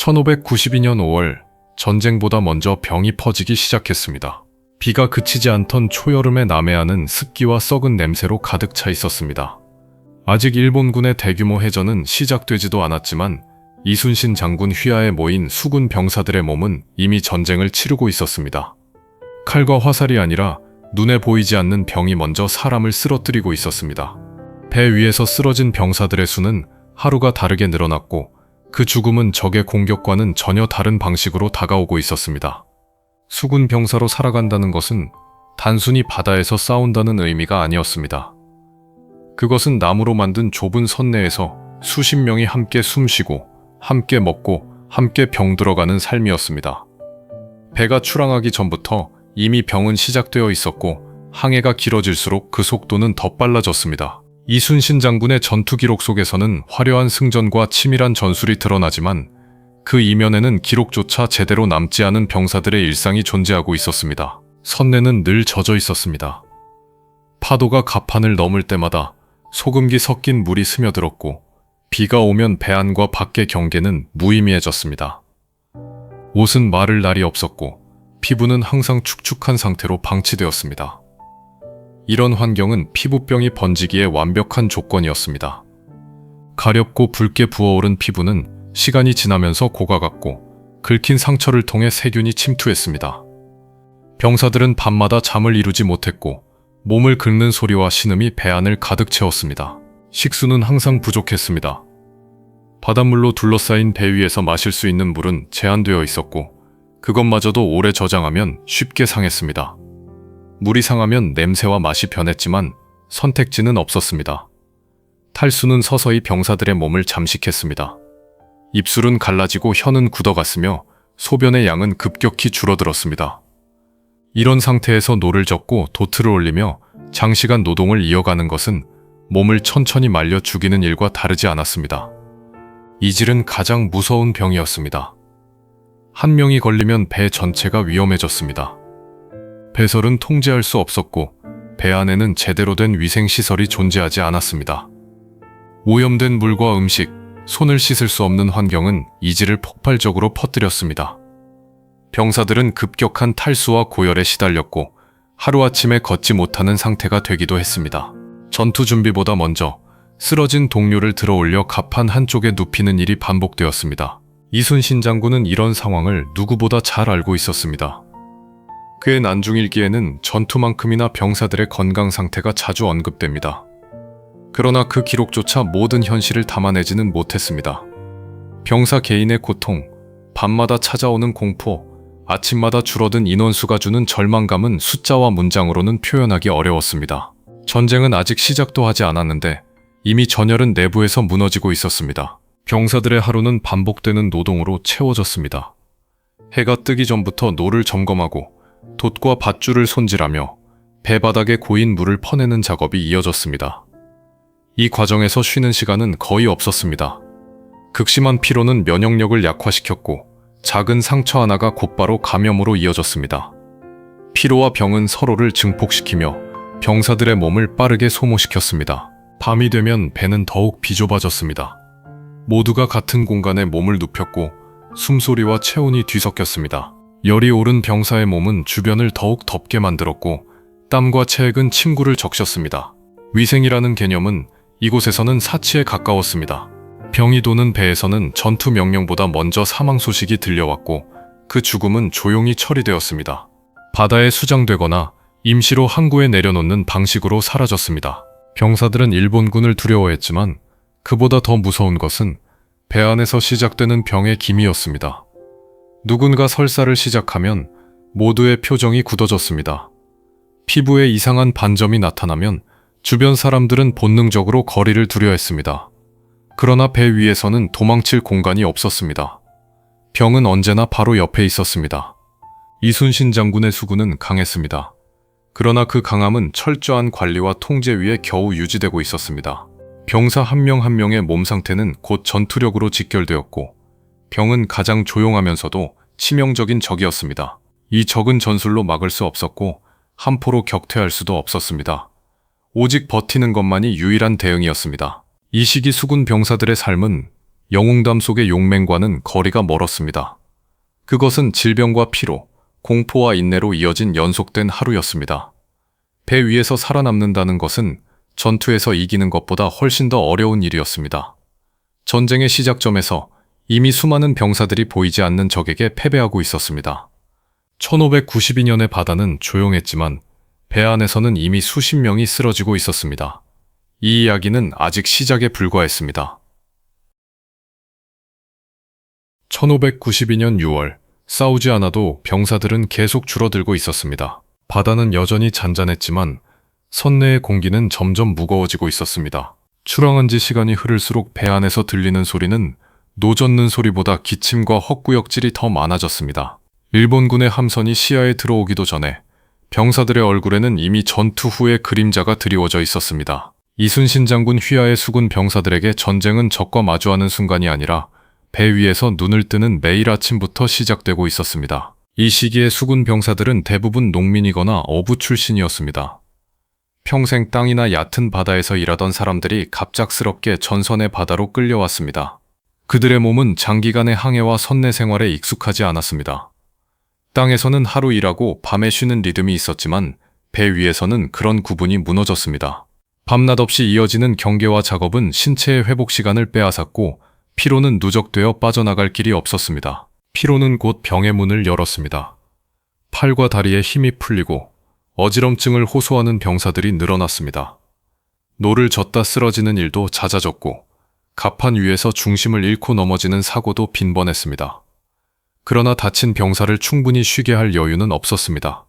1592년 5월 전쟁보다 먼저 병이 퍼지기 시작했습니다. 비가 그치지 않던 초여름의 남해안은 습기와 썩은 냄새로 가득 차 있었습니다. 아직 일본군의 대규모 해전은 시작되지도 않았지만 이순신 장군 휘하에 모인 수군 병사들의 몸은 이미 전쟁을 치르고 있었습니다. 칼과 화살이 아니라 눈에 보이지 않는 병이 먼저 사람을 쓰러뜨리고 있었습니다. 배 위에서 쓰러진 병사들의 수는 하루가 다르게 늘어났고 그 죽음은 적의 공격과는 전혀 다른 방식으로 다가오고 있었습니다. 수군 병사로 살아간다는 것은 단순히 바다에서 싸운다는 의미가 아니었습니다. 그것은 나무로 만든 좁은 선내에서 수십 명이 함께 숨쉬고 함께 먹고 함께 병들어가는 삶이었습니다. 배가 출항하기 전부터 이미 병은 시작되어 있었고 항해가 길어질수록 그 속도는 더 빨라졌습니다. 이순신 장군의 전투 기록 속에서는 화려한 승전과 치밀한 전술이 드러나지만 그 이면에는 기록조차 제대로 남지 않은 병사들의 일상이 존재하고 있었습니다. 선내는 늘 젖어 있었습니다. 파도가 갑판을 넘을 때마다 소금기 섞인 물이 스며들었고 비가 오면 배 안과 밖의 경계는 무의미해졌습니다. 옷은 마를 날이 없었고 피부는 항상 축축한 상태로 방치되었습니다. 이런 환경은 피부병이 번지기에 완벽한 조건이었습니다. 가렵고 붉게 부어오른 피부는 시간이 지나면서 고가갔고 긁힌 상처를 통해 세균이 침투했습니다. 병사들은 밤마다 잠을 이루지 못했고 몸을 긁는 소리와 신음이 배 안을 가득 채웠습니다. 식수는 항상 부족했습니다. 바닷물로 둘러싸인 배 위에서 마실 수 있는 물은 제한되어 있었고 그것마저도 오래 저장하면 쉽게 상했습니다. 물이 상하면 냄새와 맛이 변했지만 선택지는 없었습니다. 탈수는 서서히 병사들의 몸을 잠식했습니다. 입술은 갈라지고 혀는 굳어갔으며 소변의 양은 급격히 줄어들었습니다. 이런 상태에서 노를 젓고 도트를 올리며 장시간 노동을 이어가는 것은 몸을 천천히 말려 죽이는 일과 다르지 않았습니다. 이질은 가장 무서운 병이었습니다. 한 명이 걸리면 배 전체가 위험해졌습니다. 배설은 통제할 수 없었고 배 안에는 제대로 된 위생시설이 존재하지 않았습니다. 오염된 물과 음식, 손을 씻을 수 없는 환경은 이질을 폭발적으로 퍼뜨렸습니다. 병사들은 급격한 탈수와 고열에 시달렸고 하루아침에 걷지 못하는 상태가 되기도 했습니다. 전투 준비보다 먼저 쓰러진 동료를 들어올려 갑판 한쪽에 눕히는 일이 반복되었습니다. 이순신 장군은 이런 상황을 누구보다 잘 알고 있었습니다. 그의 난중일기에는 전투만큼이나 병사들의 건강 상태가 자주 언급됩니다. 그러나 그 기록조차 모든 현실을 담아내지는 못했습니다. 병사 개인의 고통, 밤마다 찾아오는 공포, 아침마다 줄어든 인원수가 주는 절망감은 숫자와 문장으로는 표현하기 어려웠습니다. 전쟁은 아직 시작도 하지 않았는데 이미 전열은 내부에서 무너지고 있었습니다. 병사들의 하루는 반복되는 노동으로 채워졌습니다. 해가 뜨기 전부터 노를 점검하고 돛과 밧줄을 손질하며 배바닥에 고인 물을 퍼내는 작업이 이어졌습니다. 이 과정에서 쉬는 시간은 거의 없었습니다. 극심한 피로는 면역력을 약화시켰고 작은 상처 하나가 곧바로 감염으로 이어졌습니다. 피로와 병은 서로를 증폭시키며 병사들의 몸을 빠르게 소모시켰습니다. 밤이 되면 배는 더욱 비좁아졌습니다. 모두가 같은 공간에 몸을 눕혔고 숨소리와 체온이 뒤섞였습니다. 열이 오른 병사의 몸은 주변을 더욱 덥게 만들었고 땀과 체액은 침구를 적셨습니다. 위생이라는 개념은 이곳에서는 사치에 가까웠습니다. 병이 도는 배에서는 전투 명령보다 먼저 사망 소식이 들려왔고 그 죽음은 조용히 처리되었습니다. 바다에 수장되거나 임시로 항구에 내려놓는 방식으로 사라졌습니다. 병사들은 일본군을 두려워했지만 그보다 더 무서운 것은 배 안에서 시작되는 병의 기미였습니다. 누군가 설사를 시작하면 모두의 표정이 굳어졌습니다. 피부에 이상한 반점이 나타나면 주변 사람들은 본능적으로 거리를 두려워했습니다. 그러나 배 위에서는 도망칠 공간이 없었습니다. 병은 언제나 바로 옆에 있었습니다. 이순신 장군의 수군은 강했습니다. 그러나 그 강함은 철저한 관리와 통제 위에 겨우 유지되고 있었습니다. 병사 한 명 한 명의 몸 상태는 곧 전투력으로 직결되었고 병은 가장 조용하면서도 치명적인 적이었습니다. 이 적은 전술로 막을 수 없었고 함포로 격퇴할 수도 없었습니다. 오직 버티는 것만이 유일한 대응이었습니다. 이 시기 수군 병사들의 삶은 영웅담 속의 용맹과는 거리가 멀었습니다. 그것은 질병과 피로, 공포와 인내로 이어진 연속된 하루였습니다. 배 위에서 살아남는다는 것은 전투에서 이기는 것보다 훨씬 더 어려운 일이었습니다. 전쟁의 시작점에서 이미 수많은 병사들이 보이지 않는 적에게 패배하고 있었습니다. 1592년의 바다는 조용했지만 배 안에서는 이미 수십 명이 쓰러지고 있었습니다. 이 이야기는 아직 시작에 불과했습니다. 1592년 6월, 싸우지 않아도 병사들은 계속 줄어들고 있었습니다. 바다는 여전히 잔잔했지만 선내의 공기는 점점 무거워지고 있었습니다. 출항한 지 시간이 흐를수록 배 안에서 들리는 소리는 노젓는 소리보다 기침과 헛구역질이 더 많아졌습니다. 일본군의 함선이 시야에 들어오기도 전에 병사들의 얼굴에는 이미 전투 후의 그림자가 드리워져 있었습니다. 이순신 장군 휘하의 수군 병사들에게 전쟁은 적과 마주하는 순간이 아니라 배 위에서 눈을 뜨는 매일 아침부터 시작되고 있었습니다. 이 시기에 수군 병사들은 대부분 농민이거나 어부 출신이었습니다. 평생 땅이나 얕은 바다에서 일하던 사람들이 갑작스럽게 전선의 바다로 끌려왔습니다. 그들의 몸은 장기간의 항해와 선내 생활에 익숙하지 않았습니다. 땅에서는 하루 일하고 밤에 쉬는 리듬이 있었지만 배 위에서는 그런 구분이 무너졌습니다. 밤낮 없이 이어지는 경계와 작업은 신체의 회복 시간을 빼앗았고 피로는 누적되어 빠져나갈 길이 없었습니다. 피로는 곧 병의 문을 열었습니다. 팔과 다리에 힘이 풀리고 어지럼증을 호소하는 병사들이 늘어났습니다. 노를 젓다 쓰러지는 일도 잦아졌고 갑판 위에서 중심을 잃고 넘어지는 사고도 빈번했습니다. 그러나 다친 병사를 충분히 쉬게 할 여유는 없었습니다.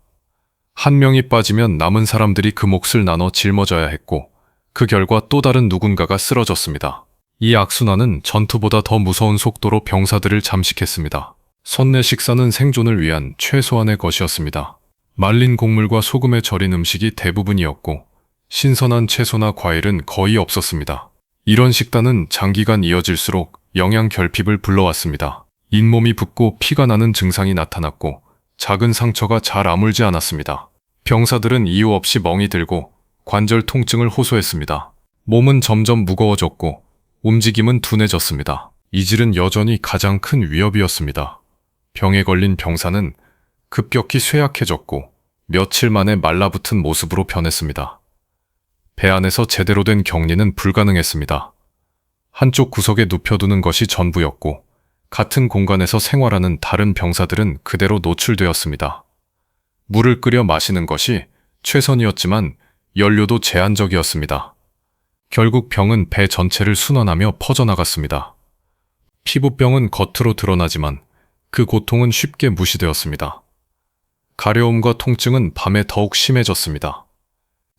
한 명이 빠지면 남은 사람들이 그 몫을 나눠 짊어져야 했고 그 결과 또 다른 누군가가 쓰러졌습니다. 이 악순환은 전투보다 더 무서운 속도로 병사들을 잠식했습니다. 선내 식사는 생존을 위한 최소한의 것이었습니다. 말린 곡물과 소금에 절인 음식이 대부분이었고 신선한 채소나 과일은 거의 없었습니다. 이런 식단은 장기간 이어질수록 영양 결핍을 불러왔습니다. 잇몸이 붓고 피가 나는 증상이 나타났고 작은 상처가 잘 아물지 않았습니다. 병사들은 이유 없이 멍이 들고 관절 통증을 호소했습니다. 몸은 점점 무거워졌고 움직임은 둔해졌습니다. 이질은 여전히 가장 큰 위협이었습니다. 병에 걸린 병사는 급격히 쇠약해졌고 며칠 만에 말라붙은 모습으로 변했습니다. 배 안에서 제대로 된 격리는 불가능했습니다. 한쪽 구석에 눕혀두는 것이 전부였고 같은 공간에서 생활하는 다른 병사들은 그대로 노출되었습니다. 물을 끓여 마시는 것이 최선이었지만 연료도 제한적이었습니다. 결국 병은 배 전체를 순환하며 퍼져나갔습니다. 피부병은 겉으로 드러나지만 그 고통은 쉽게 무시되었습니다. 가려움과 통증은 밤에 더욱 심해졌습니다.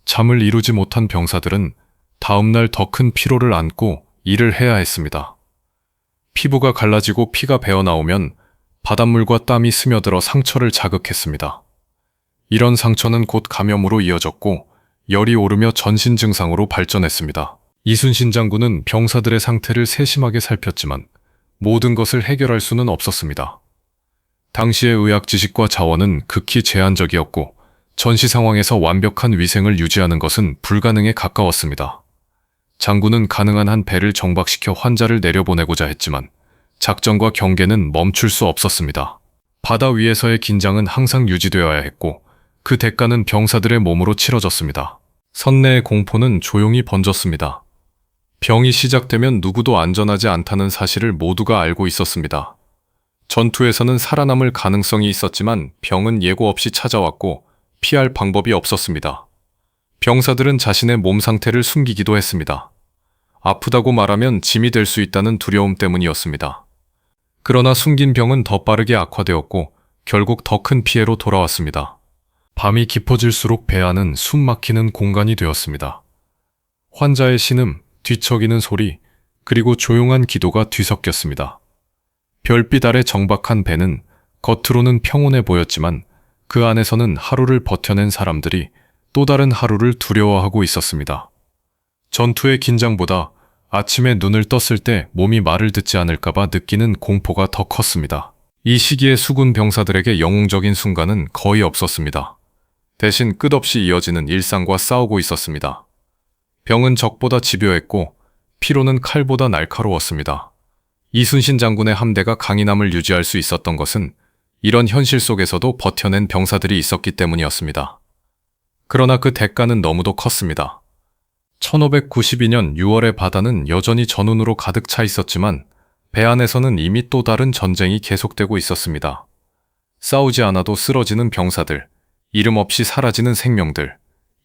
잠을 이루지 못한 병사들은 다음날 더 큰 피로를 안고 일을 해야 했습니다. 피부가 갈라지고 피가 배어나오면 바닷물과 땀이 스며들어 상처를 자극했습니다. 이런 상처는 곧 감염으로 이어졌고 열이 오르며 전신 증상으로 발전했습니다. 이순신 장군은 병사들의 상태를 세심하게 살폈지만 모든 것을 해결할 수는 없었습니다. 당시의 의학 지식과 자원은 극히 제한적이었고 전시 상황에서 완벽한 위생을 유지하는 것은 불가능에 가까웠습니다. 장군은 가능한 한 배를 정박시켜 환자를 내려보내고자 했지만 작전과 경계는 멈출 수 없었습니다. 바다 위에서의 긴장은 항상 유지되어야 했고 그 대가는 병사들의 몸으로 치러졌습니다. 선내의 공포는 조용히 번졌습니다. 병이 시작되면 누구도 안전하지 않다는 사실을 모두가 알고 있었습니다. 전투에서는 살아남을 가능성이 있었지만 병은 예고 없이 찾아왔고 피할 방법이 없었습니다. 병사들은 자신의 몸 상태를 숨기기도 했습니다. 아프다고 말하면 짐이 될 수 있다는 두려움 때문이었습니다. 그러나 숨긴 병은 더 빠르게 악화되었고 결국 더 큰 피해로 돌아왔습니다. 밤이 깊어질수록 배 안은 숨 막히는 공간이 되었습니다. 환자의 신음, 뒤척이는 소리, 그리고 조용한 기도가 뒤섞였습니다. 별빛 아래 정박한 배는 겉으로는 평온해 보였지만 그 안에서는 하루를 버텨낸 사람들이 또 다른 하루를 두려워하고 있었습니다. 전투의 긴장보다 아침에 눈을 떴을 때 몸이 말을 듣지 않을까봐 느끼는 공포가 더 컸습니다. 이 시기에 수군 병사들에게 영웅적인 순간은 거의 없었습니다. 대신 끝없이 이어지는 일상과 싸우고 있었습니다. 병은 적보다 집요했고 피로는 칼보다 날카로웠습니다. 이순신 장군의 함대가 강인함을 유지할 수 있었던 것은 이런 현실 속에서도 버텨낸 병사들이 있었기 때문이었습니다. 그러나 그 대가는 너무도 컸습니다. 1592년 6월의 바다는 여전히 전운으로 가득 차 있었지만 배 안에서는 이미 또 다른 전쟁이 계속되고 있었습니다. 싸우지 않아도 쓰러지는 병사들, 이름 없이 사라지는 생명들.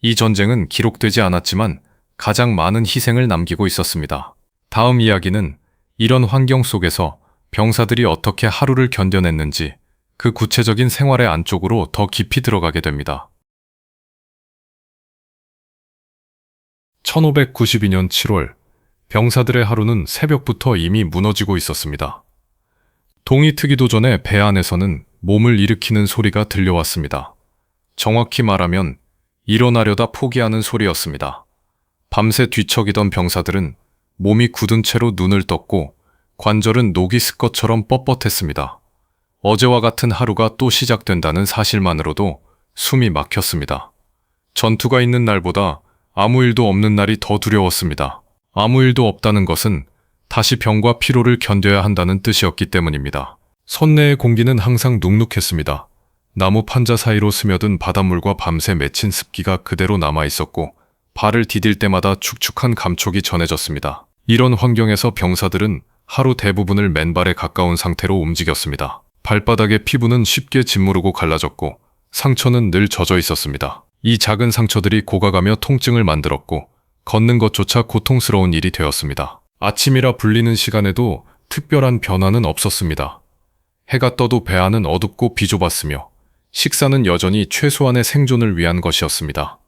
이 전쟁은 기록되지 않았지만 가장 많은 희생을 남기고 있었습니다. 다음 이야기는 이런 환경 속에서 병사들이 어떻게 하루를 견뎌냈는지 그 구체적인 생활의 안쪽으로 더 깊이 들어가게 됩니다. 1592년 7월, 병사들의 하루는 새벽부터 이미 무너지고 있었습니다. 동이 트기도 전에 배 안에서는 몸을 일으키는 소리가 들려왔습니다. 정확히 말하면 일어나려다 포기하는 소리였습니다. 밤새 뒤척이던 병사들은 몸이 굳은 채로 눈을 떴고 관절은 녹이 슬 것처럼 뻣뻣했습니다. 어제와 같은 하루가 또 시작된다는 사실만으로도 숨이 막혔습니다. 전투가 있는 날보다 아무 일도 없는 날이 더 두려웠습니다. 아무 일도 없다는 것은 다시 병과 피로를 견뎌야 한다는 뜻이었기 때문입니다. 선내의 공기는 항상 눅눅했습니다. 나무 판자 사이로 스며든 바닷물과 밤새 맺힌 습기가 그대로 남아있었고 발을 디딜 때마다 축축한 감촉이 전해졌습니다. 이런 환경에서 병사들은 하루 대부분을 맨발에 가까운 상태로 움직였습니다. 발바닥의 피부는 쉽게 짓무르고 갈라졌고 상처는 늘 젖어 있었습니다. 이 작은 상처들이 고가가며 통증을 만들었고 걷는 것조차 고통스러운 일이 되었습니다. 아침이라 불리는 시간에도 특별한 변화는 없었습니다. 해가 떠도 배 안은 어둡고 비좁았으며 식사는 여전히 최소한의 생존을 위한 것이었습니다.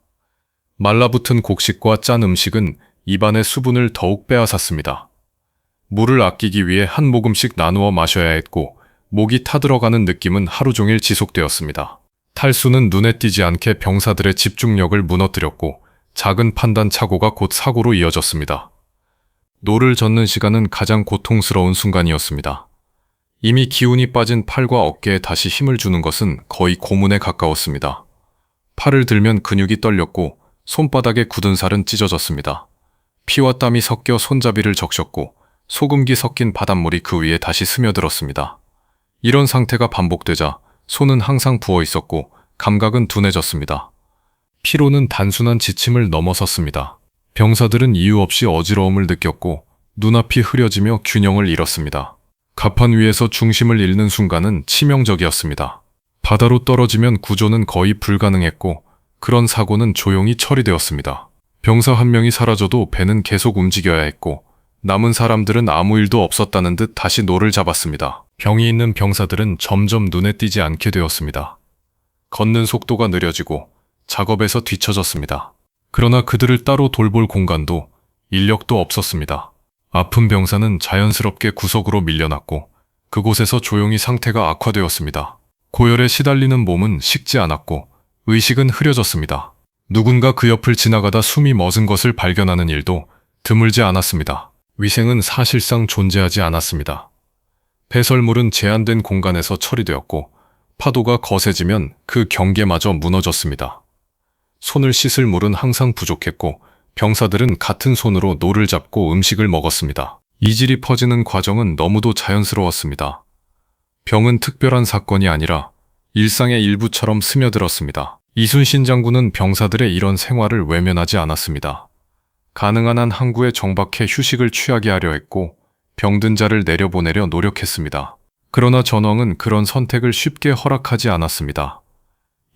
말라붙은 곡식과 짠 음식은 입안의 수분을 더욱 빼앗았습니다. 물을 아끼기 위해 한 모금씩 나누어 마셔야 했고 목이 타들어가는 느낌은 하루 종일 지속되었습니다. 탈수는 눈에 띄지 않게 병사들의 집중력을 무너뜨렸고 작은 판단 착오가 곧 사고로 이어졌습니다. 노를 젓는 시간은 가장 고통스러운 순간이었습니다. 이미 기운이 빠진 팔과 어깨에 다시 힘을 주는 것은 거의 고문에 가까웠습니다. 팔을 들면 근육이 떨렸고 손바닥에 굳은 살은 찢어졌습니다. 피와 땀이 섞여 손잡이를 적셨고 소금기 섞인 바닷물이 그 위에 다시 스며들었습니다. 이런 상태가 반복되자 손은 항상 부어 있었고 감각은 둔해졌습니다. 피로는 단순한 지침을 넘어섰습니다. 병사들은 이유 없이 어지러움을 느꼈고 눈앞이 흐려지며 균형을 잃었습니다. 갑판 위에서 중심을 잃는 순간은 치명적이었습니다. 바다로 떨어지면 구조는 거의 불가능했고 그런 사고는 조용히 처리되었습니다. 병사 한 명이 사라져도 배는 계속 움직여야 했고 남은 사람들은 아무 일도 없었다는 듯 다시 노를 잡았습니다. 병이 있는 병사들은 점점 눈에 띄지 않게 되었습니다. 걷는 속도가 느려지고 작업에서 뒤처졌습니다. 그러나 그들을 따로 돌볼 공간도 인력도 없었습니다. 아픈 병사는 자연스럽게 구석으로 밀려났고 그곳에서 조용히 상태가 악화되었습니다. 고열에 시달리는 몸은 식지 않았고 의식은 흐려졌습니다. 누군가 그 옆을 지나가다 숨이 멎은 것을 발견하는 일도 드물지 않았습니다. 위생은 사실상 존재하지 않았습니다. 배설물은 제한된 공간에서 처리되었고 파도가 거세지면 그 경계마저 무너졌습니다. 손을 씻을 물은 항상 부족했고 병사들은 같은 손으로 노를 잡고 음식을 먹었습니다. 이질이 퍼지는 과정은 너무도 자연스러웠습니다. 병은 특별한 사건이 아니라 일상의 일부처럼 스며들었습니다. 이순신 장군은 병사들의 이런 생활을 외면하지 않았습니다. 가능한 한 항구에 정박해 휴식을 취하게 하려 했고 병든 자를 내려보내려 노력했습니다. 그러나 전황은 그런 선택을 쉽게 허락하지 않았습니다.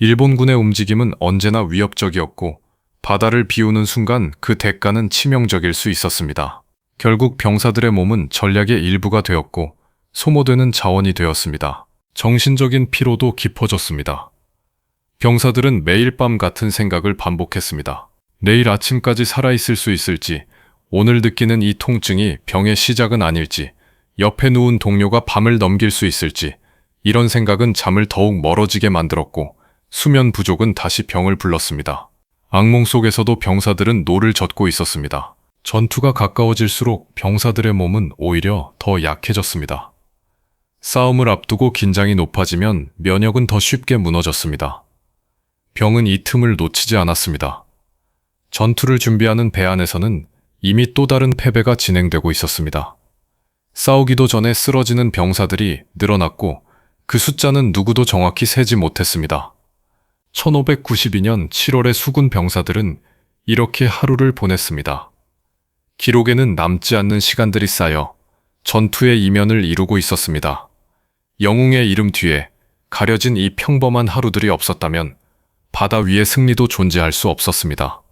일본군의 움직임은 언제나 위협적이었고 바다를 비우는 순간 그 대가는 치명적일 수 있었습니다. 결국 병사들의 몸은 전략의 일부가 되었고 소모되는 자원이 되었습니다. 정신적인 피로도 깊어졌습니다. 병사들은 매일 밤 같은 생각을 반복했습니다. 내일 아침까지 살아있을 수 있을지, 오늘 느끼는 이 통증이 병의 시작은 아닐지, 옆에 누운 동료가 밤을 넘길 수 있을지, 이런 생각은 잠을 더욱 멀어지게 만들었고 수면 부족은 다시 병을 불렀습니다. 악몽 속에서도 병사들은 노를 젓고 있었습니다. 전투가 가까워질수록 병사들의 몸은 오히려 더 약해졌습니다. 싸움을 앞두고 긴장이 높아지면 면역은 더 쉽게 무너졌습니다. 병은 이 틈을 놓치지 않았습니다. 전투를 준비하는 배 안에서는 이미 또 다른 패배가 진행되고 있었습니다. 싸우기도 전에 쓰러지는 병사들이 늘어났고 그 숫자는 누구도 정확히 세지 못했습니다. 1592년 7월에 수군 병사들은 이렇게 하루를 보냈습니다. 기록에는 남지 않는 시간들이 쌓여 전투의 이면을 이루고 있었습니다. 영웅의 이름 뒤에 가려진 이 평범한 하루들이 없었다면 바다 위의 승리도 존재할 수 없었습니다.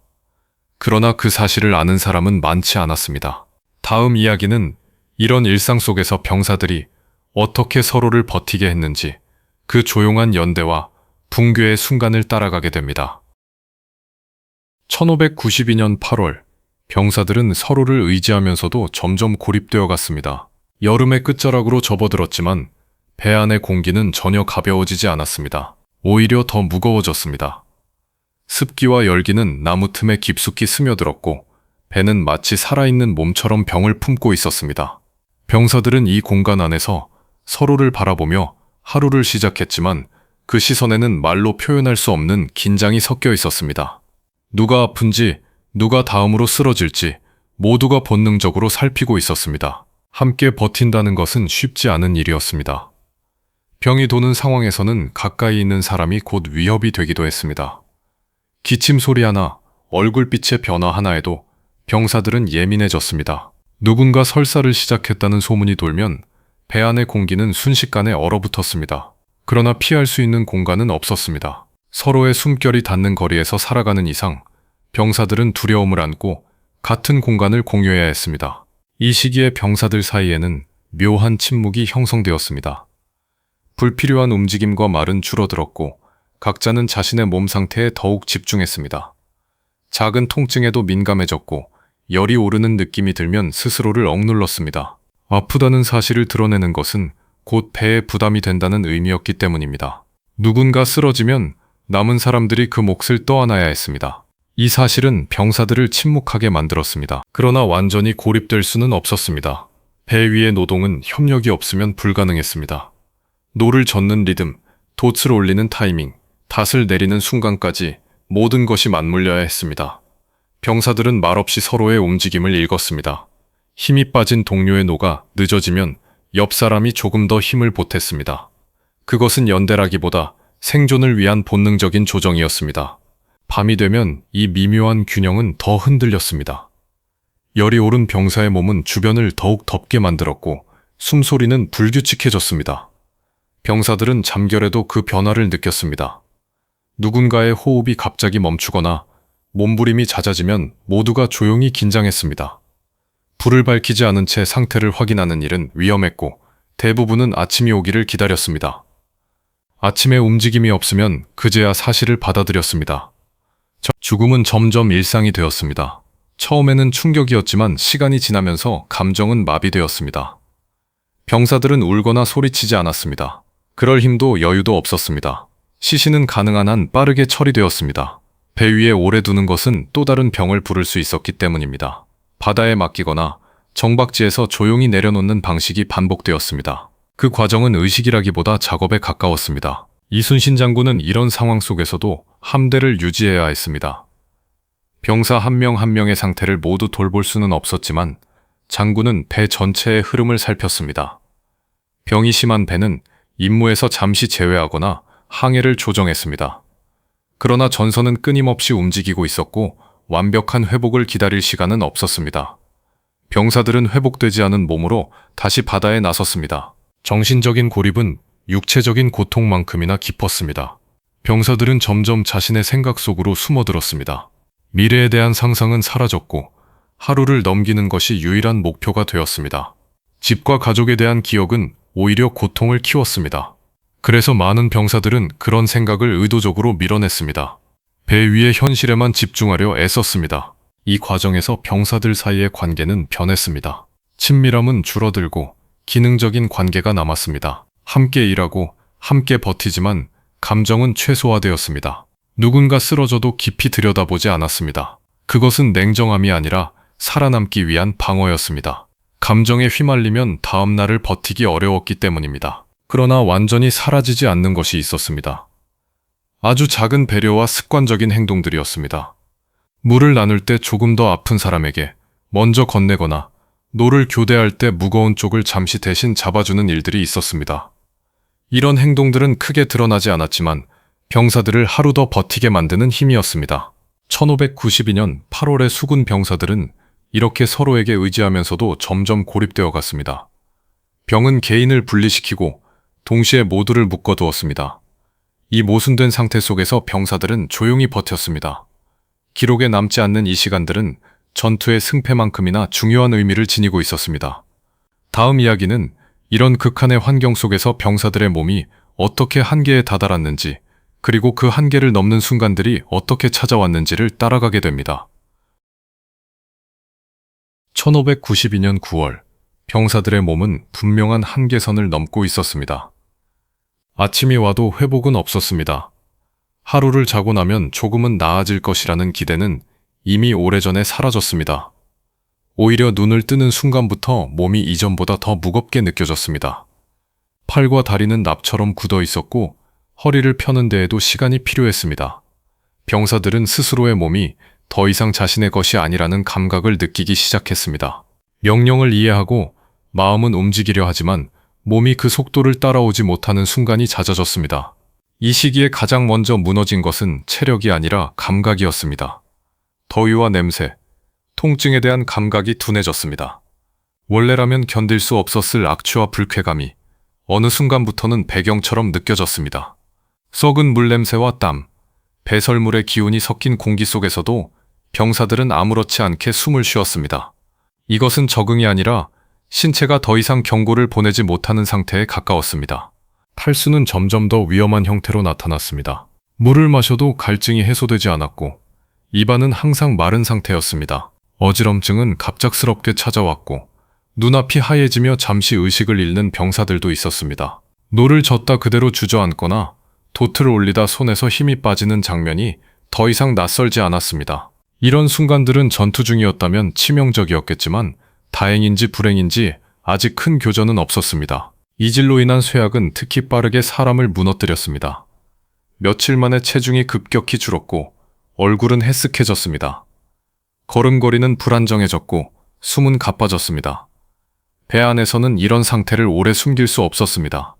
그러나 그 사실을 아는 사람은 많지 않았습니다. 다음 이야기는 이런 일상 속에서 병사들이 어떻게 서로를 버티게 했는지 그 조용한 연대와 붕괴의 순간을 따라가게 됩니다. 1592년 8월, 병사들은 서로를 의지하면서도 점점 고립되어 갔습니다. 여름의 끝자락으로 접어들었지만 배 안의 공기는 전혀 가벼워지지 않았습니다. 오히려 더 무거워졌습니다. 습기와 열기는 나무 틈에 깊숙이 스며들었고 배는 마치 살아있는 몸처럼 병을 품고 있었습니다. 병사들은 이 공간 안에서 서로를 바라보며 하루를 시작했지만 그 시선에는 말로 표현할 수 없는 긴장이 섞여 있었습니다. 누가 아픈지, 누가 다음으로 쓰러질지 모두가 본능적으로 살피고 있었습니다. 함께 버틴다는 것은 쉽지 않은 일이었습니다. 병이 도는 상황에서는 가까이 있는 사람이 곧 위협이 되기도 했습니다. 기침 소리 하나, 얼굴빛의 변화 하나에도 병사들은 예민해졌습니다. 누군가 설사를 시작했다는 소문이 돌면 배 안의 공기는 순식간에 얼어붙었습니다. 그러나 피할 수 있는 공간은 없었습니다. 서로의 숨결이 닿는 거리에서 살아가는 이상 병사들은 두려움을 안고 같은 공간을 공유해야 했습니다. 이 시기에 병사들 사이에는 묘한 침묵이 형성되었습니다. 불필요한 움직임과 말은 줄어들었고 각자는 자신의 몸 상태에 더욱 집중했습니다. 작은 통증에도 민감해졌고 열이 오르는 느낌이 들면 스스로를 억눌렀습니다. 아프다는 사실을 드러내는 것은 곧 배에 부담이 된다는 의미였기 때문입니다. 누군가 쓰러지면 남은 사람들이 그 몫을 떠안아야 했습니다. 이 사실은 병사들을 침묵하게 만들었습니다. 그러나 완전히 고립될 수는 없었습니다. 배 위의 노동은 협력이 없으면 불가능했습니다. 노를 젓는 리듬, 돛을 올리는 타이밍, 닷을 내리는 순간까지 모든 것이 맞물려야 했습니다. 병사들은 말없이 서로의 움직임을 읽었습니다. 힘이 빠진 동료의 노가 늦어지면 옆 사람이 조금 더 힘을 보탰습니다. 그것은 연대라기보다 생존을 위한 본능적인 조정이었습니다. 밤이 되면 이 미묘한 균형은 더 흔들렸습니다. 열이 오른 병사의 몸은 주변을 더욱 덥게 만들었고 숨소리는 불규칙해졌습니다. 병사들은 잠결에도 그 변화를 느꼈습니다. 누군가의 호흡이 갑자기 멈추거나 몸부림이 잦아지면 모두가 조용히 긴장했습니다. 불을 밝히지 않은 채 상태를 확인하는 일은 위험했고 대부분은 아침이 오기를 기다렸습니다. 아침에 움직임이 없으면 그제야 사실을 받아들였습니다. 죽음은 점점 일상이 되었습니다. 처음에는 충격이었지만 시간이 지나면서 감정은 마비되었습니다. 병사들은 울거나 소리치지 않았습니다. 그럴 힘도 여유도 없었습니다. 시신은 가능한 한 빠르게 처리되었습니다. 배 위에 오래 두는 것은 또 다른 병을 부를 수 있었기 때문입니다. 바다에 맡기거나 정박지에서 조용히 내려놓는 방식이 반복되었습니다. 그 과정은 의식이라기보다 작업에 가까웠습니다. 이순신 장군은 이런 상황 속에서도 함대를 유지해야 했습니다. 병사 한 명 한 명의 상태를 모두 돌볼 수는 없었지만 장군은 배 전체의 흐름을 살폈습니다. 병이 심한 배는 임무에서 잠시 제외하거나 항해를 조정했습니다. 그러나 전선은 끊임없이 움직이고 있었고 완벽한 회복을 기다릴 시간은 없었습니다. 병사들은 회복되지 않은 몸으로 다시 바다에 나섰습니다. 정신적인 고립은 육체적인 고통만큼이나 깊었습니다. 병사들은 점점 자신의 생각 속으로 숨어들었습니다. 미래에 대한 상상은 사라졌고 하루를 넘기는 것이 유일한 목표가 되었습니다. 집과 가족에 대한 기억은 오히려 고통을 키웠습니다. 그래서 많은 병사들은 그런 생각을 의도적으로 밀어냈습니다. 배 위의 현실에만 집중하려 애썼습니다. 이 과정에서 병사들 사이의 관계는 변했습니다. 친밀함은 줄어들고 기능적인 관계가 남았습니다. 함께 일하고 함께 버티지만 감정은 최소화되었습니다. 누군가 쓰러져도 깊이 들여다보지 않았습니다. 그것은 냉정함이 아니라 살아남기 위한 방어였습니다. 감정에 휘말리면 다음 날을 버티기 어려웠기 때문입니다. 그러나 완전히 사라지지 않는 것이 있었습니다. 아주 작은 배려와 습관적인 행동들이었습니다. 물을 나눌 때 조금 더 아픈 사람에게 먼저 건네거나 노를 교대할 때 무거운 쪽을 잠시 대신 잡아주는 일들이 있었습니다. 이런 행동들은 크게 드러나지 않았지만 병사들을 하루 더 버티게 만드는 힘이었습니다. 1592년 8월의 수군 병사들은 이렇게 서로에게 의지하면서도 점점 고립되어 갔습니다. 병은 개인을 분리시키고 동시에 모두를 묶어두었습니다. 이 모순된 상태 속에서 병사들은 조용히 버텼습니다. 기록에 남지 않는 이 시간들은 전투의 승패만큼이나 중요한 의미를 지니고 있었습니다. 다음 이야기는 이런 극한의 환경 속에서 병사들의 몸이 어떻게 한계에 다다랐는지, 그리고 그 한계를 넘는 순간들이 어떻게 찾아왔는지를 따라가게 됩니다. 1592년 9월, 병사들의 몸은 분명한 한계선을 넘고 있었습니다. 아침이 와도 회복은 없었습니다. 하루를 자고 나면 조금은 나아질 것이라는 기대는 이미 오래전에 사라졌습니다. 오히려 눈을 뜨는 순간부터 몸이 이전보다 더 무겁게 느껴졌습니다. 팔과 다리는 납처럼 굳어 있었고 허리를 펴는 데에도 시간이 필요했습니다. 병사들은 스스로의 몸이 더 이상 자신의 것이 아니라는 감각을 느끼기 시작했습니다. 명령을 이해하고 마음은 움직이려 하지만 몸이 그 속도를 따라오지 못하는 순간이 잦아졌습니다. 이 시기에 가장 먼저 무너진 것은 체력이 아니라 감각이었습니다. 더위와 냄새, 통증에 대한 감각이 둔해졌습니다. 원래라면 견딜 수 없었을 악취와 불쾌감이 어느 순간부터는 배경처럼 느껴졌습니다. 썩은 물냄새와 땀, 배설물의 기운이 섞인 공기 속에서도 병사들은 아무렇지 않게 숨을 쉬었습니다. 이것은 적응이 아니라 신체가 더 이상 경고를 보내지 못하는 상태에 가까웠습니다. 탈수는 점점 더 위험한 형태로 나타났습니다. 물을 마셔도 갈증이 해소되지 않았고 입안은 항상 마른 상태였습니다. 어지럼증은 갑작스럽게 찾아왔고 눈앞이 하얘지며 잠시 의식을 잃는 병사들도 있었습니다. 노를 젓다 그대로 주저앉거나 돛을 올리다 손에서 힘이 빠지는 장면이 더 이상 낯설지 않았습니다. 이런 순간들은 전투 중이었다면 치명적이었겠지만 다행인지 불행인지 아직 큰 교전은 없었습니다. 이질로 인한 쇠약은 특히 빠르게 사람을 무너뜨렸습니다. 며칠 만에 체중이 급격히 줄었고 얼굴은 해쓱해졌습니다. 걸음걸이는 불안정해졌고 숨은 가빠졌습니다. 배 안에서는 이런 상태를 오래 숨길 수 없었습니다.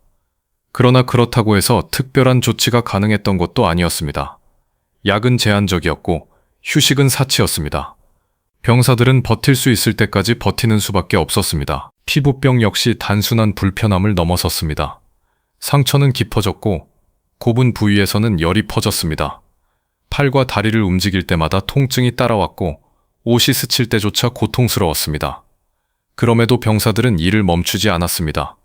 그러나 그렇다고 해서 특별한 조치가 가능했던 것도 아니었습니다. 약은 제한적이었고 휴식은 사치였습니다. 병사들은 버틸 수 있을 때까지 버티는 수밖에 없었습니다. 피부병 역시 단순한 불편함을 넘어섰습니다. 상처는 깊어졌고 곱은 부위에서는 열이 퍼졌습니다. 팔과 다리를 움직일 때마다 통증이 따라왔고 옷이 스칠 때조차 고통스러웠습니다. 그럼에도 병사들은 일을 멈추지 않았습니다.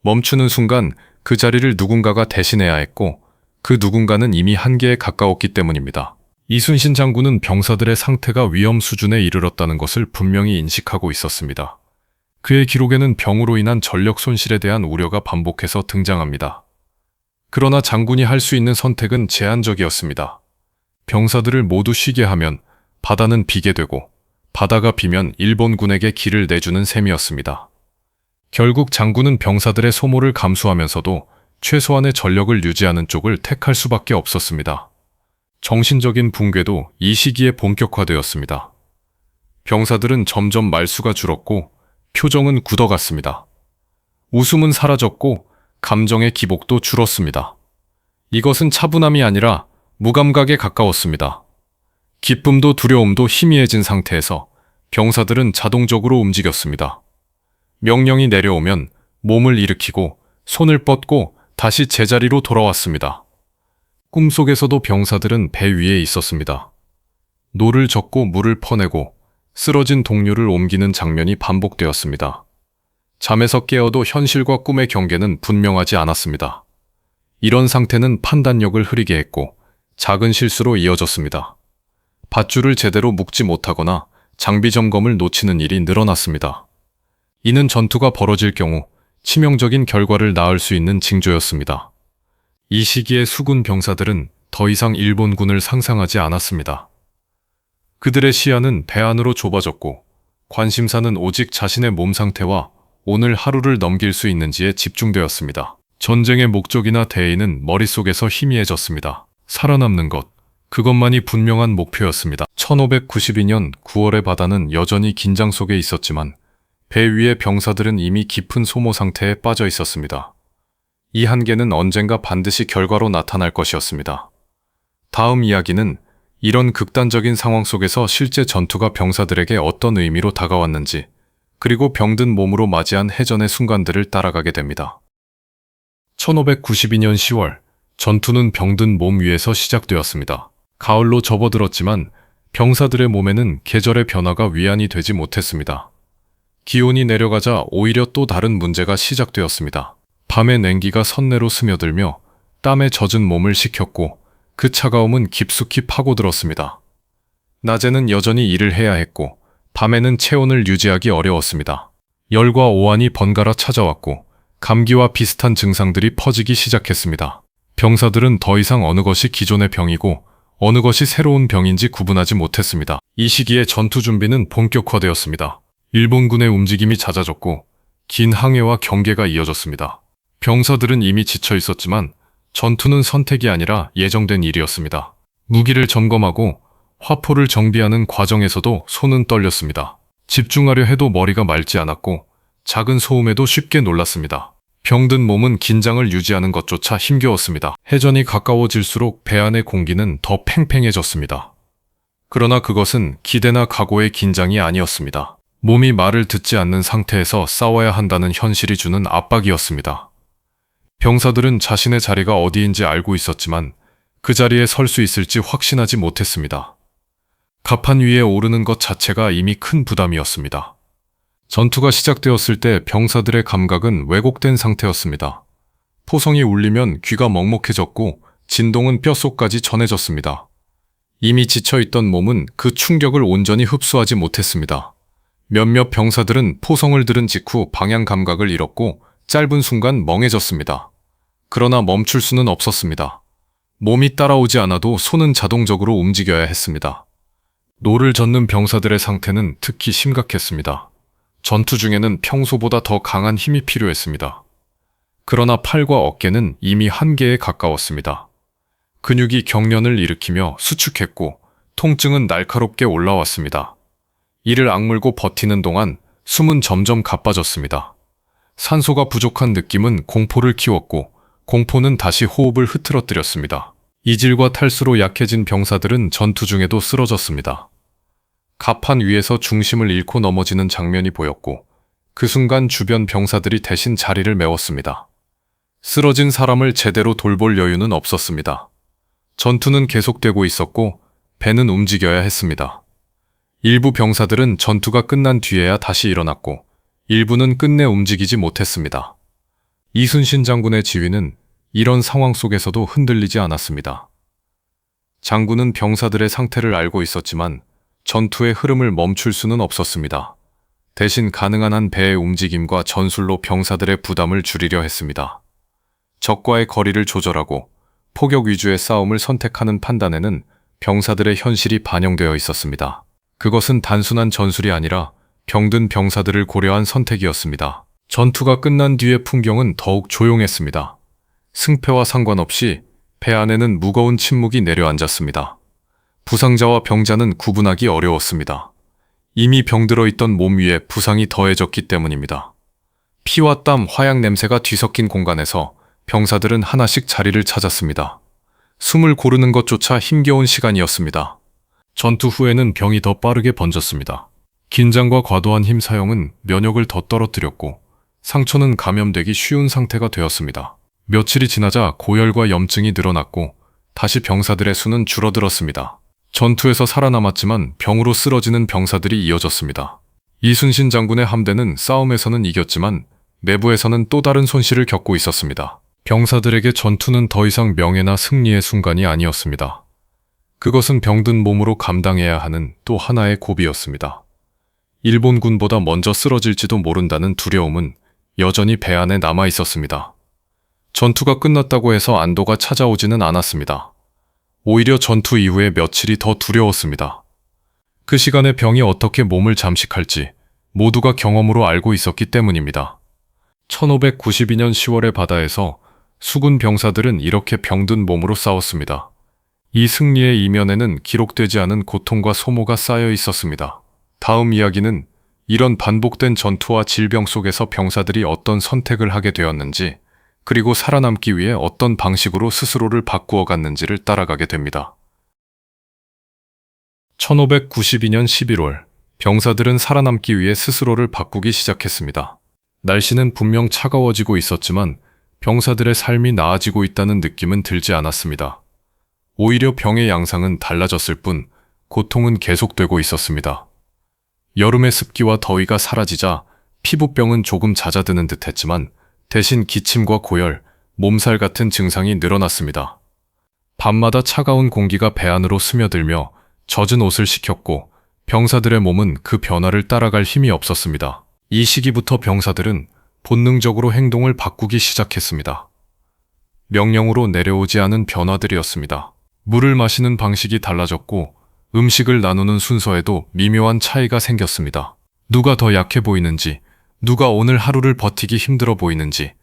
멈추는 순간 그 자리를 누군가가 대신해야 했고 그 누군가는 이미 한계에 가까웠기 때문입니다. 이순신 장군은 병사들의 상태가 위험 수준에 이르렀다는 것을 분명히 인식하고 있었습니다. 그의 기록에는 병으로 인한 전력 손실에 대한 우려가 반복해서 등장합니다. 그러나 장군이 할 수 있는 선택은 제한적이었습니다. 병사들을 모두 쉬게 하면 바다는 비게 되고 바다가 비면 일본군에게 길을 내주는 셈이었습니다. 결국 장군은 병사들의 소모를 감수하면서도 최소한의 전력을 유지하는 쪽을 택할 수밖에 없었습니다. 정신적인 붕괴도 이 시기에 본격화되었습니다. 병사들은 점점 말수가 줄었고 표정은 굳어갔습니다. 웃음은 사라졌고 감정의 기복도 줄었습니다. 이것은 차분함이 아니라 무감각에 가까웠습니다. 기쁨도 두려움도 희미해진 상태에서 병사들은 자동적으로 움직였습니다. 명령이 내려오면 몸을 일으키고 손을 뻗고 다시 제자리로 돌아왔습니다. 꿈속에서도 병사들은 배 위에 있었습니다. 노를 젓고 물을 퍼내고 쓰러진 동료를 옮기는 장면이 반복되었습니다. 잠에서 깨어도 현실과 꿈의 경계는 분명하지 않았습니다. 이런 상태는 판단력을 흐리게 했고 작은 실수로 이어졌습니다. 밧줄을 제대로 묶지 못하거나 장비 점검을 놓치는 일이 늘어났습니다. 이는 전투가 벌어질 경우 치명적인 결과를 낳을 수 있는 징조였습니다. 이 시기에 수군 병사들은 더 이상 일본군을 상상하지 않았습니다. 그들의 시야는 배 안으로 좁아졌고 관심사는 오직 자신의 몸 상태와 오늘 하루를 넘길 수 있는지에 집중되었습니다. 전쟁의 목적이나 대의는 머릿속에서 희미해졌습니다. 살아남는 것, 그것만이 분명한 목표였습니다. 1592년 9월의 바다는 여전히 긴장 속에 있었지만 배 위의 병사들은 이미 깊은 소모 상태에 빠져 있었습니다. 이 한계는 언젠가 반드시 결과로 나타날 것이었습니다. 다음 이야기는 이런 극단적인 상황 속에서 실제 전투가 병사들에게 어떤 의미로 다가왔는지, 그리고 병든 몸으로 맞이한 해전의 순간들을 따라가게 됩니다. 1592년 10월, 전투는 병든 몸 위에서 시작되었습니다. 가을로 접어들었지만 병사들의 몸에는 계절의 변화가 위안이 되지 못했습니다. 기온이 내려가자 오히려 또 다른 문제가 시작되었습니다. 밤의 냉기가 선내로 스며들며 땀에 젖은 몸을 식혔고 그 차가움은 깊숙이 파고들었습니다. 낮에는 여전히 일을 해야 했고 밤에는 체온을 유지하기 어려웠습니다. 열과 오한이 번갈아 찾아왔고 감기와 비슷한 증상들이 퍼지기 시작했습니다. 병사들은 더 이상 어느 것이 기존의 병이고 어느 것이 새로운 병인지 구분하지 못했습니다. 이 시기에 전투 준비는 본격화되었습니다. 일본군의 움직임이 잦아졌고 긴 항해와 경계가 이어졌습니다. 병사들은 이미 지쳐 있었지만 전투는 선택이 아니라 예정된 일이었습니다. 무기를 점검하고 화포를 정비하는 과정에서도 손은 떨렸습니다. 집중하려 해도 머리가 맑지 않았고 작은 소음에도 쉽게 놀랐습니다. 병든 몸은 긴장을 유지하는 것조차 힘겨웠습니다. 해전이 가까워질수록 배 안의 공기는 더 팽팽해졌습니다. 그러나 그것은 기대나 각오의 긴장이 아니었습니다. 몸이 말을 듣지 않는 상태에서 싸워야 한다는 현실이 주는 압박이었습니다. 병사들은 자신의 자리가 어디인지 알고 있었지만 그 자리에 설 수 있을지 확신하지 못했습니다. 갑판 위에 오르는 것 자체가 이미 큰 부담이었습니다. 전투가 시작되었을 때 병사들의 감각은 왜곡된 상태였습니다. 포성이 울리면 귀가 먹먹해졌고 진동은 뼛속까지 전해졌습니다. 이미 지쳐있던 몸은 그 충격을 온전히 흡수하지 못했습니다. 몇몇 병사들은 포성을 들은 직후 방향 감각을 잃었고 짧은 순간 멍해졌습니다. 그러나 멈출 수는 없었습니다. 몸이 따라오지 않아도 손은 자동적으로 움직여야 했습니다. 노를 젓는 병사들의 상태는 특히 심각했습니다. 전투 중에는 평소보다 더 강한 힘이 필요했습니다. 그러나 팔과 어깨는 이미 한계에 가까웠습니다. 근육이 경련을 일으키며 수축했고 통증은 날카롭게 올라왔습니다. 이를 악물고 버티는 동안 숨은 점점 가빠졌습니다. 산소가 부족한 느낌은 공포를 키웠고 공포는 다시 호흡을 흐트러뜨렸습니다. 이질과 탈수로 약해진 병사들은 전투 중에도 쓰러졌습니다. 갑판 위에서 중심을 잃고 넘어지는 장면이 보였고 그 순간 주변 병사들이 대신 자리를 메웠습니다. 쓰러진 사람을 제대로 돌볼 여유는 없었습니다. 전투는 계속되고 있었고 배는 움직여야 했습니다. 일부 병사들은 전투가 끝난 뒤에야 다시 일어났고 일부는 끝내 움직이지 못했습니다. 이순신 장군의 지휘는 이런 상황 속에서도 흔들리지 않았습니다. 장군은 병사들의 상태를 알고 있었지만 전투의 흐름을 멈출 수는 없었습니다. 대신 가능한 한 배의 움직임과 전술로 병사들의 부담을 줄이려 했습니다. 적과의 거리를 조절하고 포격 위주의 싸움을 선택하는 판단에는 병사들의 현실이 반영되어 있었습니다. 그것은 단순한 전술이 아니라 병든 병사들을 고려한 선택이었습니다. 전투가 끝난 뒤의 풍경은 더욱 조용했습니다. 승패와 상관없이 배 안에는 무거운 침묵이 내려앉았습니다. 부상자와 병자는 구분하기 어려웠습니다. 이미 병들어 있던 몸 위에 부상이 더해졌기 때문입니다. 피와 땀, 화약 냄새가 뒤섞인 공간에서 병사들은 하나씩 자리를 찾았습니다. 숨을 고르는 것조차 힘겨운 시간이었습니다. 전투 후에는 병이 더 빠르게 번졌습니다. 긴장과 과도한 힘 사용은 면역을 더 떨어뜨렸고 상처는 감염되기 쉬운 상태가 되었습니다. 며칠이 지나자 고열과 염증이 늘어났고 다시 병사들의 수는 줄어들었습니다. 전투에서 살아남았지만 병으로 쓰러지는 병사들이 이어졌습니다. 이순신 장군의 함대는 싸움에서는 이겼지만 내부에서는 또 다른 손실을 겪고 있었습니다. 병사들에게 전투는 더 이상 명예나 승리의 순간이 아니었습니다. 그것은 병든 몸으로 감당해야 하는 또 하나의 고비였습니다. 일본군보다 먼저 쓰러질지도 모른다는 두려움은 여전히 배 안에 남아 있었습니다. 전투가 끝났다고 해서 안도가 찾아오지는 않았습니다. 오히려 전투 이후에 며칠이 더 두려웠습니다. 그 시간에 병이 어떻게 몸을 잠식할지 모두가 경험으로 알고 있었기 때문입니다. 1592년 10월의 바다에서 수군 병사들은 이렇게 병든 몸으로 싸웠습니다. 이 승리의 이면에는 기록되지 않은 고통과 소모가 쌓여 있었습니다. 다음 이야기는 이런 반복된 전투와 질병 속에서 병사들이 어떤 선택을 하게 되었는지, 그리고 살아남기 위해 어떤 방식으로 스스로를 바꾸어 갔는지를 따라가게 됩니다. 1592년 11월, 병사들은 살아남기 위해 스스로를 바꾸기 시작했습니다. 날씨는 분명 차가워지고 있었지만 병사들의 삶이 나아지고 있다는 느낌은 들지 않았습니다. 오히려 병의 양상은 달라졌을 뿐 고통은 계속되고 있었습니다. 여름의 습기와 더위가 사라지자 피부병은 조금 잦아드는 듯했지만 대신 기침과 고열, 몸살 같은 증상이 늘어났습니다. 밤마다 차가운 공기가 배 안으로 스며들며 젖은 옷을 식혔고 병사들의 몸은 그 변화를 따라갈 힘이 없었습니다. 이 시기부터 병사들은 본능적으로 행동을 바꾸기 시작했습니다. 명령으로 내려오지 않은 변화들이었습니다. 물을 마시는 방식이 달라졌고 음식을 나누는 순서에도 미묘한 차이가 생겼습니다. 누가 더 약해 보이는지, 누가 오늘 하루를 버티기 힘들어 보이는지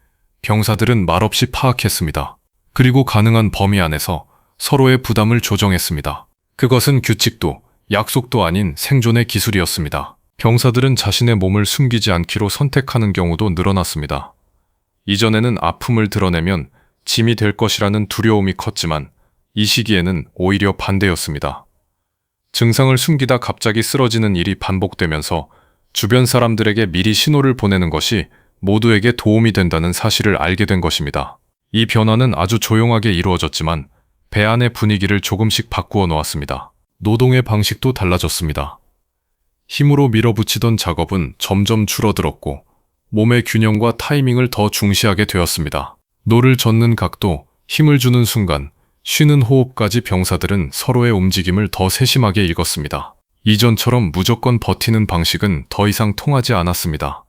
병사들은 말없이 파악했습니다. 그리고 가능한 범위 안에서 서로의 부담을 조정했습니다. 그것은 규칙도 약속도 아닌 생존의 기술이었습니다. 병사들은 자신의 몸을 숨기지 않기로 선택하는 경우도 늘어났습니다. 이전에는 아픔을 드러내면 짐이 될 것이라는 두려움이 컸지만 이 시기에는 오히려 반대였습니다. 증상을 숨기다 갑자기 쓰러지는 일이 반복되면서 주변 사람들에게 미리 신호를 보내는 것이 모두에게 도움이 된다는 사실을 알게 된 것입니다. 이 변화는 아주 조용하게 이루어졌지만 배 안의 분위기를 조금씩 바꾸어 놓았습니다. 노동의 방식도 달라졌습니다. 힘으로 밀어붙이던 작업은 점점 줄어들었고 몸의 균형과 타이밍을 더 중시하게 되었습니다. 노를 젓는 각도, 힘을 주는 순간, 쉬는 호흡까지 병사들은 서로의 움직임을 더 세심하게 읽었습니다. 이전처럼 무조건 버티는 방식은 더 이상 통하지 않았습니다.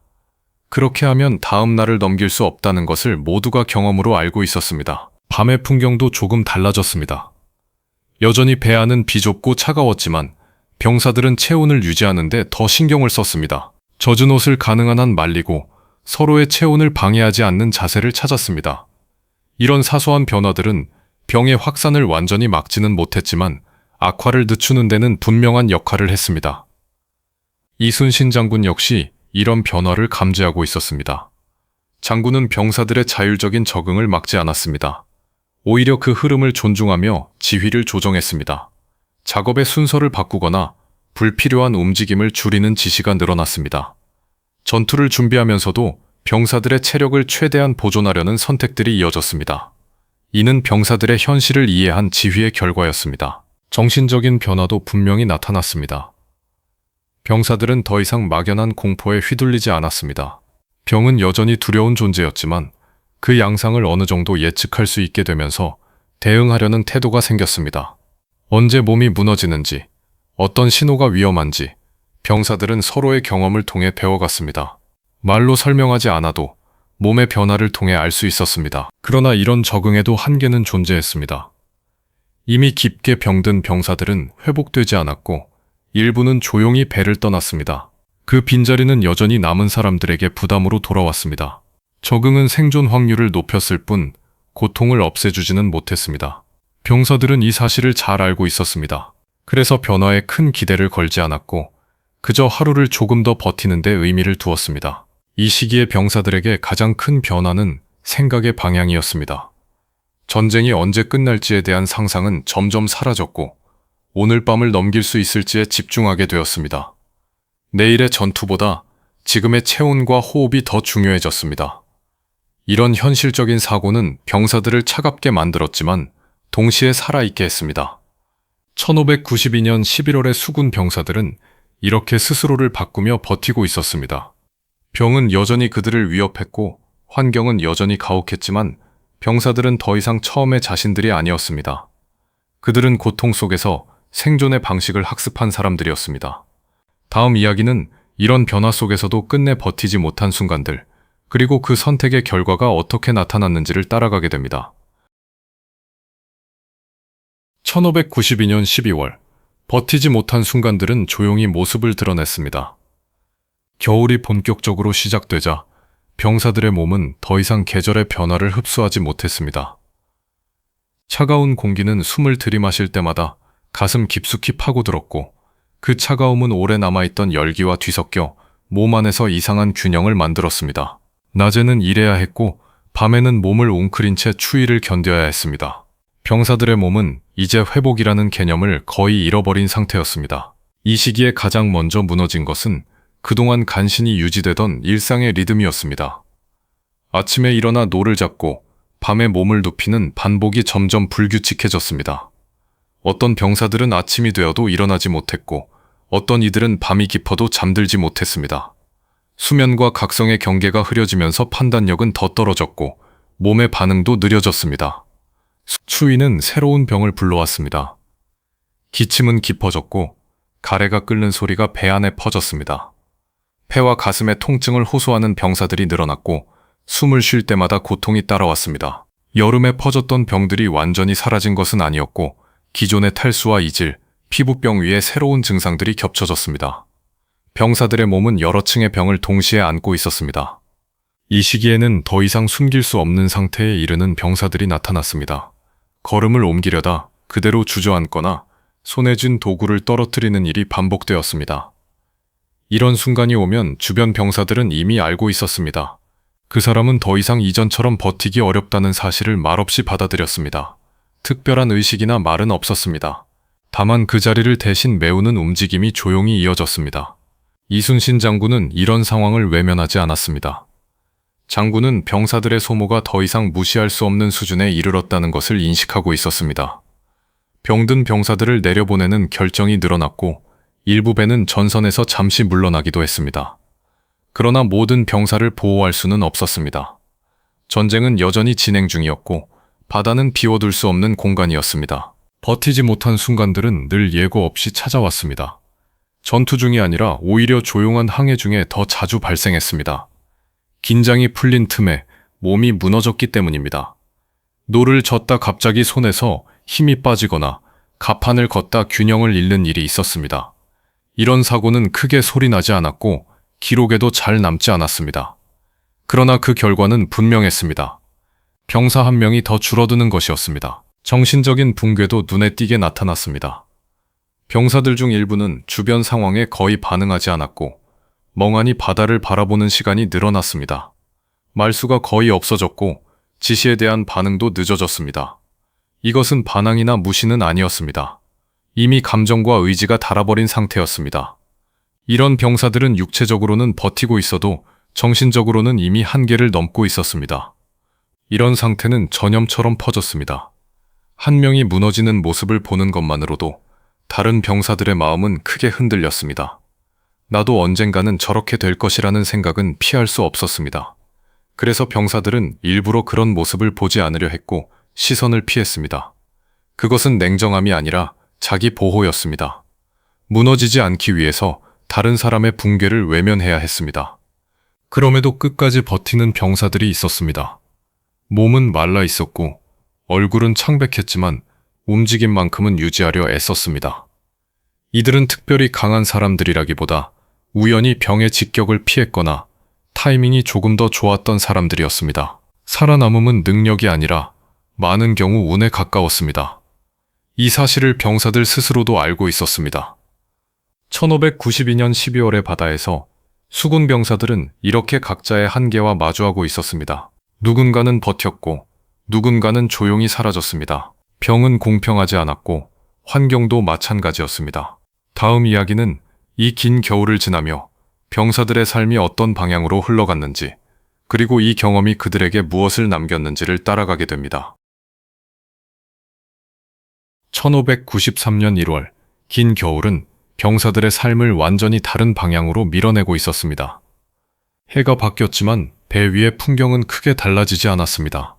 그렇게 하면 다음 날을 넘길 수 없다는 것을 모두가 경험으로 알고 있었습니다. 밤의 풍경도 조금 달라졌습니다. 여전히 배 안은 비좁고 차가웠지만 병사들은 체온을 유지하는 데 더 신경을 썼습니다. 젖은 옷을 가능한 한 말리고 서로의 체온을 방해하지 않는 자세를 찾았습니다. 이런 사소한 변화들은 병의 확산을 완전히 막지는 못했지만 악화를 늦추는 데는 분명한 역할을 했습니다. 이순신 장군 역시 이런 변화를 감지하고 있었습니다. 장군은 병사들의 자율적인 적응을 막지 않았습니다. 오히려 그 흐름을 존중하며 지휘를 조정했습니다. 작업의 순서를 바꾸거나 불필요한 움직임을 줄이는 지시가 늘어났습니다. 전투를 준비하면서도 병사들의 체력을 최대한 보존하려는 선택들이 이어졌습니다. 이는 병사들의 현실을 이해한 지휘의 결과였습니다. 정신적인 변화도 분명히 나타났습니다. 병사들은 더 이상 막연한 공포에 휘둘리지 않았습니다. 병은 여전히 두려운 존재였지만 그 양상을 어느 정도 예측할 수 있게 되면서 대응하려는 태도가 생겼습니다. 언제 몸이 무너지는지, 어떤 신호가 위험한지 병사들은 서로의 경험을 통해 배워갔습니다. 말로 설명하지 않아도 몸의 변화를 통해 알 수 있었습니다. 그러나 이런 적응에도 한계는 존재했습니다. 이미 깊게 병든 병사들은 회복되지 않았고 일부는 조용히 배를 떠났습니다. 그 빈자리는 여전히 남은 사람들에게 부담으로 돌아왔습니다. 적응은 생존 확률을 높였을 뿐 고통을 없애주지는 못했습니다. 병사들은 이 사실을 잘 알고 있었습니다. 그래서 변화에 큰 기대를 걸지 않았고 그저 하루를 조금 더 버티는 데 의미를 두었습니다. 이 시기의 병사들에게 가장 큰 변화는 생각의 방향이었습니다. 전쟁이 언제 끝날지에 대한 상상은 점점 사라졌고 오늘 밤을 넘길 수 있을지에 집중하게 되었습니다. 내일의 전투보다 지금의 체온과 호흡이 더 중요해졌습니다. 이런 현실적인 사고는 병사들을 차갑게 만들었지만 동시에 살아있게 했습니다. 1592년 11월의 수군 병사들은 이렇게 스스로를 바꾸며 버티고 있었습니다. 병은 여전히 그들을 위협했고 환경은 여전히 가혹했지만 병사들은 더 이상 처음의 자신들이 아니었습니다. 그들은 고통 속에서 생존의 방식을 학습한 사람들이었습니다. 다음 이야기는 이런 변화 속에서도 끝내 버티지 못한 순간들, 그리고 그 선택의 결과가 어떻게 나타났는지를 따라가게 됩니다. 1592년 12월, 버티지 못한 순간들은 조용히 모습을 드러냈습니다. 겨울이 본격적으로 시작되자 병사들의 몸은 더 이상 계절의 변화를 흡수하지 못했습니다. 차가운 공기는 숨을 들이마실 때마다 가슴 깊숙이 파고들었고 그 차가움은 오래 남아있던 열기와 뒤섞여 몸 안에서 이상한 균형을 만들었습니다. 낮에는 일해야 했고 밤에는 몸을 웅크린 채 추위를 견뎌야 했습니다. 병사들의 몸은 이제 회복이라는 개념을 거의 잃어버린 상태였습니다. 이 시기에 가장 먼저 무너진 것은 그동안 간신히 유지되던 일상의 리듬이었습니다. 아침에 일어나 노를 잡고 밤에 몸을 눕히는 반복이 점점 불규칙해졌습니다. 어떤 병사들은 아침이 되어도 일어나지 못했고 어떤 이들은 밤이 깊어도 잠들지 못했습니다. 수면과 각성의 경계가 흐려지면서 판단력은 더 떨어졌고 몸의 반응도 느려졌습니다. 추위는 새로운 병을 불러왔습니다. 기침은 깊어졌고 가래가 끓는 소리가 배 안에 퍼졌습니다. 폐와 가슴의 통증을 호소하는 병사들이 늘어났고 숨을 쉴 때마다 고통이 따라왔습니다. 여름에 퍼졌던 병들이 완전히 사라진 것은 아니었고 기존의 탈수와 이질, 피부병 위에 새로운 증상들이 겹쳐졌습니다. 병사들의 몸은 여러 층의 병을 동시에 안고 있었습니다. 이 시기에는 더 이상 숨길 수 없는 상태에 이르는 병사들이 나타났습니다. 걸음을 옮기려다 그대로 주저앉거나 손에 쥔 도구를 떨어뜨리는 일이 반복되었습니다. 이런 순간이 오면 주변 병사들은 이미 알고 있었습니다. 그 사람은 더 이상 이전처럼 버티기 어렵다는 사실을 말없이 받아들였습니다. 특별한 의식이나 말은 없었습니다. 다만 그 자리를 대신 메우는 움직임이 조용히 이어졌습니다. 이순신 장군은 이런 상황을 외면하지 않았습니다. 장군은 병사들의 소모가 더 이상 무시할 수 없는 수준에 이르렀다는 것을 인식하고 있었습니다. 병든 병사들을 내려보내는 결정이 늘어났고 일부 배는 전선에서 잠시 물러나기도 했습니다. 그러나 모든 병사를 보호할 수는 없었습니다. 전쟁은 여전히 진행 중이었고 바다는 비워둘 수 없는 공간이었습니다. 버티지 못한 순간들은 늘 예고 없이 찾아왔습니다. 전투 중이 아니라 오히려 조용한 항해 중에 더 자주 발생했습니다. 긴장이 풀린 틈에 몸이 무너졌기 때문입니다. 노를 젓다 갑자기 손에서 힘이 빠지거나 갑판을 걷다 균형을 잃는 일이 있었습니다. 이런 사고는 크게 소리나지 않았고 기록에도 잘 남지 않았습니다. 그러나 그 결과는 분명했습니다. 병사 한 명이 더 줄어드는 것이었습니다. 정신적인 붕괴도 눈에 띄게 나타났습니다. 병사들 중 일부는 주변 상황에 거의 반응하지 않았고 멍하니 바다를 바라보는 시간이 늘어났습니다. 말수가 거의 없어졌고 지시에 대한 반응도 늦어졌습니다. 이것은 반항이나 무시는 아니었습니다. 이미 감정과 의지가 닳아버린 상태였습니다. 이런 병사들은 육체적으로는 버티고 있어도 정신적으로는 이미 한계를 넘고 있었습니다. 이런 상태는 전염처럼 퍼졌습니다. 한 명이 무너지는 모습을 보는 것만으로도 다른 병사들의 마음은 크게 흔들렸습니다. 나도 언젠가는 저렇게 될 것이라는 생각은 피할 수 없었습니다. 그래서 병사들은 일부러 그런 모습을 보지 않으려 했고 시선을 피했습니다. 그것은 냉정함이 아니라 자기 보호였습니다. 무너지지 않기 위해서 다른 사람의 붕괴를 외면해야 했습니다. 그럼에도 끝까지 버티는 병사들이 있었습니다. 몸은 말라 있었고 얼굴은 창백했지만 움직임만큼은 유지하려 애썼습니다. 이들은 특별히 강한 사람들이라기보다 우연히 병의 직격을 피했거나 타이밍이 조금 더 좋았던 사람들이었습니다. 살아남음은 능력이 아니라 많은 경우 운에 가까웠습니다. 이 사실을 병사들 스스로도 알고 있었습니다. 1592년 12월의 바다에서 수군 병사들은 이렇게 각자의 한계와 마주하고 있었습니다. 누군가는 버텼고 누군가는 조용히 사라졌습니다. 병은 공평하지 않았고 환경도 마찬가지였습니다. 다음 이야기는 이 긴 겨울을 지나며 병사들의 삶이 어떤 방향으로 흘러갔는지, 그리고 이 경험이 그들에게 무엇을 남겼는지를 따라가게 됩니다. 1593년 1월, 긴 겨울은 병사들의 삶을 완전히 다른 방향으로 밀어내고 있었습니다. 해가 바뀌었지만 배 위의 풍경은 크게 달라지지 않았습니다.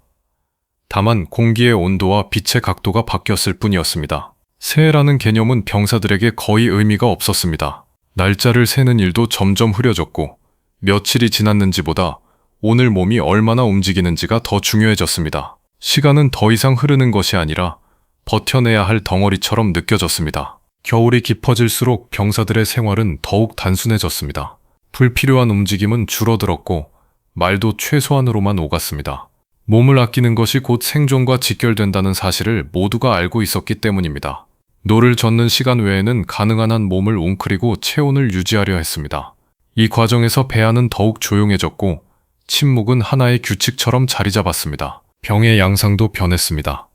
다만 공기의 온도와 빛의 각도가 바뀌었을 뿐이었습니다. 새해라는 개념은 병사들에게 거의 의미가 없었습니다. 날짜를 세는 일도 점점 흐려졌고 며칠이 지났는지보다 오늘 몸이 얼마나 움직이는지가 더 중요해졌습니다. 시간은 더 이상 흐르는 것이 아니라 버텨내야 할 덩어리처럼 느껴졌습니다. 겨울이 깊어질수록 병사들의 생활은 더욱 단순해졌습니다. 불필요한 움직임은 줄어들었고 말도 최소한으로만 오갔습니다. 몸을 아끼는 것이 곧 생존과 직결된다는 사실을 모두가 알고 있었기 때문입니다. 노를 젓는 시간 외에는 가능한 한 몸을 웅크리고 체온을 유지하려 했습니다. 이 과정에서 배아는 더욱 조용해졌고 침묵은 하나의 규칙처럼 자리 잡았습니다. 병의 양상도 변했습니다.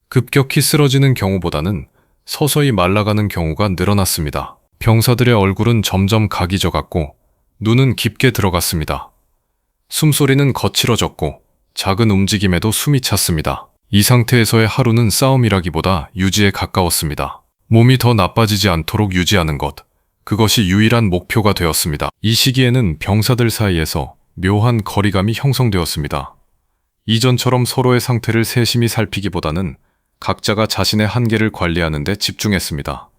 급격히 쓰러지는 경우보다는 서서히 말라가는 경우가 늘어났습니다. 병사들의 얼굴은 점점 각이 져갔고 눈은 깊게 들어갔습니다. 숨소리는 거칠어졌고 작은 움직임에도 숨이 찼습니다. 이 상태에서의 하루는 싸움이라기보다 유지에 가까웠습니다. 몸이 더 나빠지지 않도록 유지하는 것, 그것이 유일한 목표가 되었습니다. 이 시기에는 병사들 사이에서 묘한 거리감이 형성되었습니다. 이전처럼 서로의 상태를 세심히 살피기보다는 각자가 자신의 한계를 관리하는 데 집중했습니다.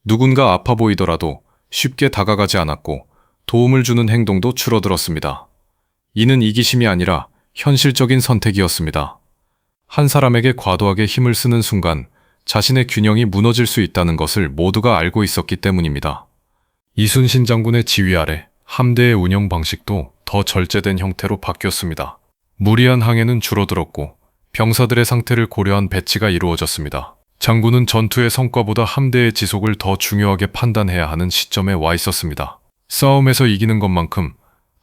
누군가 아파 보이더라도 쉽게 다가가지 않았고 도움을 주는 행동도 줄어들었습니다. 이는 이기심이 아니라 현실적인 선택이었습니다. 한 사람에게 과도하게 힘을 쓰는 순간 자신의 균형이 무너질 수 있다는 것을 모두가 알고 있었기 때문입니다. 이순신 장군의 지휘 아래 함대의 운영 방식도 더 절제된 형태로 바뀌었습니다. 무리한 항해는 줄어들었고 병사들의 상태를 고려한 배치가 이루어졌습니다. 장군은 전투의 성과보다 함대의 지속을 더 중요하게 판단해야 하는 시점에 와 있었습니다. 싸움에서 이기는 것만큼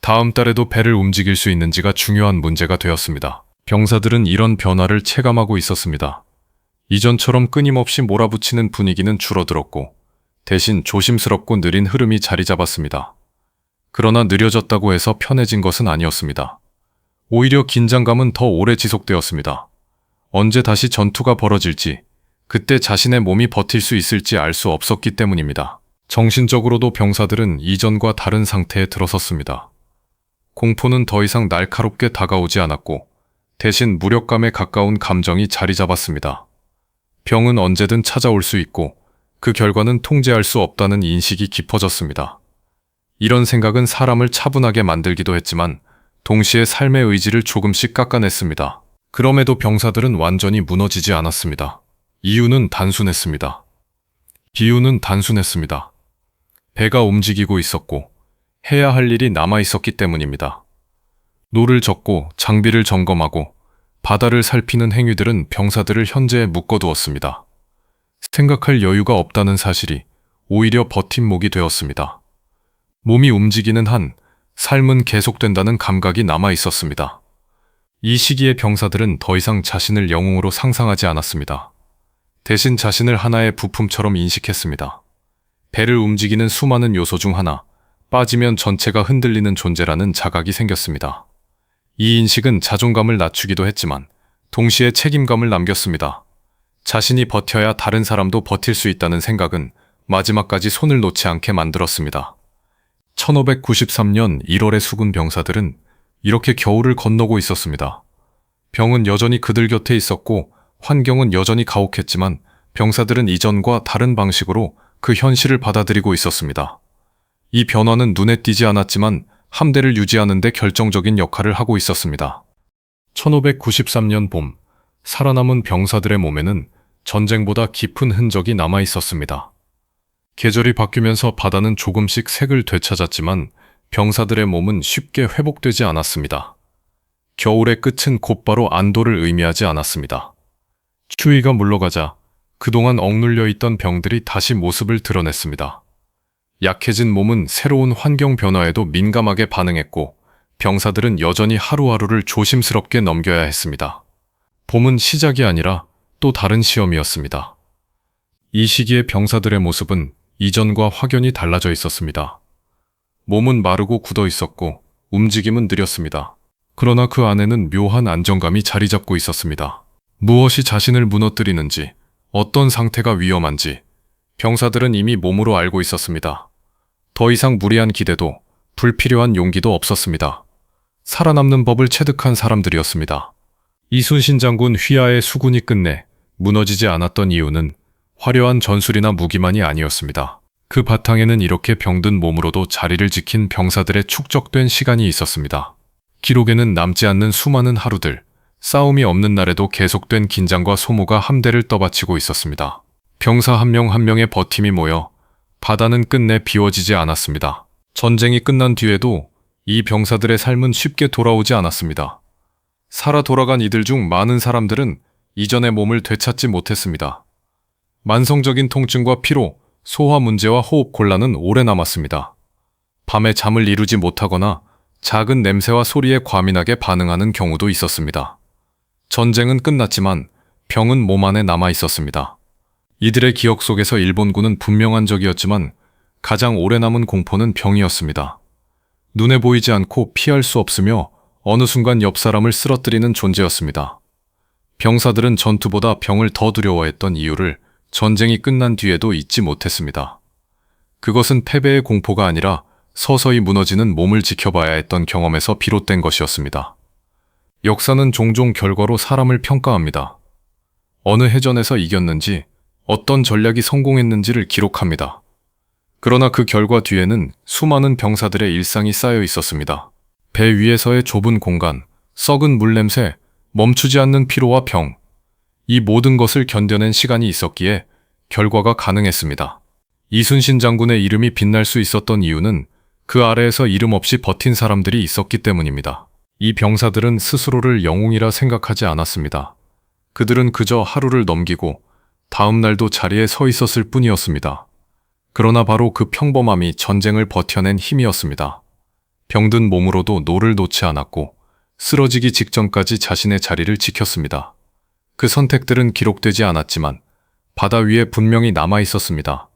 다음 달에도 배를 움직일 수 있는지가 중요한 문제가 되었습니다. 병사들은 이런 변화를 체감하고 있었습니다. 이전처럼 끊임없이 몰아붙이는 분위기는 줄어들었고 대신 조심스럽고 느린 흐름이 자리 잡았습니다. 그러나 느려졌다고 해서 편해진 것은 아니었습니다. 오히려 긴장감은 더 오래 지속되었습니다. 언제 다시 전투가 벌어질지, 그때 자신의 몸이 버틸 수 있을지 알 수 없었기 때문입니다. 정신적으로도 병사들은 이전과 다른 상태에 들어섰습니다. 공포는 더 이상 날카롭게 다가오지 않았고 대신 무력감에 가까운 감정이 자리 잡았습니다. 병은 언제든 찾아올 수 있고 그 결과는 통제할 수 없다는 인식이 깊어졌습니다. 이런 생각은 사람을 차분하게 만들기도 했지만 동시에 삶의 의지를 조금씩 깎아냈습니다. 그럼에도 병사들은 완전히 무너지지 않았습니다. 이유는 단순했습니다. 비유는 단순했습니다. 배가 움직이고 있었고 해야 할 일이 남아 있었기 때문입니다. 노를 젓고 장비를 점검하고 바다를 살피는 행위들은 병사들을 현재에 묶어두었습니다. 생각할 여유가 없다는 사실이 오히려 버팀목이 되었습니다. 몸이 움직이는 한 삶은 계속된다는 감각이 남아 있었습니다. 이 시기에 병사들은 더 이상 자신을 영웅으로 상상하지 않았습니다. 대신 자신을 하나의 부품처럼 인식했습니다. 배를 움직이는 수많은 요소 중 하나, 빠지면 전체가 흔들리는 존재라는 자각이 생겼습니다. 이 인식은 자존감을 낮추기도 했지만 동시에 책임감을 남겼습니다. 자신이 버텨야 다른 사람도 버틸 수 있다는 생각은 마지막까지 손을 놓지 않게 만들었습니다. 1593년 1월의 수군 병사들은 이렇게 겨울을 건너고 있었습니다. 병은 여전히 그들 곁에 있었고 환경은 여전히 가혹했지만 병사들은 이전과 다른 방식으로 그 현실을 받아들이고 있었습니다. 이 변화는 눈에 띄지 않았지만 함대를 유지하는 데 결정적인 역할을 하고 있었습니다. 1593년 봄, 살아남은 병사들의 몸에는 전쟁보다 깊은 흔적이 남아 있었습니다. 계절이 바뀌면서 바다는 조금씩 색을 되찾았지만 병사들의 몸은 쉽게 회복되지 않았습니다. 겨울의 끝은 곧바로 안도를 의미하지 않았습니다. 추위가 물러가자 그동안 억눌려 있던 병들이 다시 모습을 드러냈습니다. 약해진 몸은 새로운 환경 변화에도 민감하게 반응했고 병사들은 여전히 하루하루를 조심스럽게 넘겨야 했습니다. 봄은 시작이 아니라 또 다른 시험이었습니다. 이 시기에 병사들의 모습은 이전과 확연히 달라져 있었습니다. 몸은 마르고 굳어 있었고 움직임은 느렸습니다. 그러나 그 안에는 묘한 안정감이 자리 잡고 있었습니다. 무엇이 자신을 무너뜨리는지, 어떤 상태가 위험한지 병사들은 이미 몸으로 알고 있었습니다. 더 이상 무리한 기대도 불필요한 용기도 없었습니다. 살아남는 법을 체득한 사람들이었습니다. 이순신 장군 휘하의 수군이 끝내 무너지지 않았던 이유는 화려한 전술이나 무기만이 아니었습니다. 그 바탕에는 이렇게 병든 몸으로도 자리를 지킨 병사들의 축적된 시간이 있었습니다. 기록에는 남지 않는 수많은 하루들, 싸움이 없는 날에도 계속된 긴장과 소모가 함대를 떠받치고 있었습니다. 병사 한 명 한 명의 버팀이 모여 바다는 끝내 비워지지 않았습니다. 전쟁이 끝난 뒤에도 이 병사들의 삶은 쉽게 돌아오지 않았습니다. 살아 돌아간 이들 중 많은 사람들은 이전의 몸을 되찾지 못했습니다. 만성적인 통증과 피로, 소화 문제와 호흡 곤란은 오래 남았습니다. 밤에 잠을 이루지 못하거나 작은 냄새와 소리에 과민하게 반응하는 경우도 있었습니다. 전쟁은 끝났지만 병은 몸 안에 남아 있었습니다. 이들의 기억 속에서 일본군은 분명한 적이었지만 가장 오래 남은 공포는 병이었습니다. 눈에 보이지 않고 피할 수 없으며 어느 순간 옆 사람을 쓰러뜨리는 존재였습니다. 병사들은 전투보다 병을 더 두려워했던 이유를 전쟁이 끝난 뒤에도 잊지 못했습니다. 그것은 패배의 공포가 아니라 서서히 무너지는 몸을 지켜봐야 했던 경험에서 비롯된 것이었습니다. 역사는 종종 결과로 사람을 평가합니다. 어느 해전에서 이겼는지, 어떤 전략이 성공했는지를 기록합니다. 그러나 그 결과 뒤에는 수많은 병사들의 일상이 쌓여 있었습니다. 배 위에서의 좁은 공간, 썩은 물냄새, 멈추지 않는 피로와 병. 이 모든 것을 견뎌낸 시간이 있었기에 결과가 가능했습니다. 이순신 장군의 이름이 빛날 수 있었던 이유는 그 아래에서 이름 없이 버틴 사람들이 있었기 때문입니다. 이 병사들은 스스로를 영웅이라 생각하지 않았습니다. 그들은 그저 하루를 넘기고 다음 날도 자리에 서 있었을 뿐이었습니다. 그러나 바로 그 평범함이 전쟁을 버텨낸 힘이었습니다. 병든 몸으로도 노를 놓지 않았고 쓰러지기 직전까지 자신의 자리를 지켰습니다. 그 선택들은 기록되지 않았지만 바다 위에 분명히 남아 있었습니다.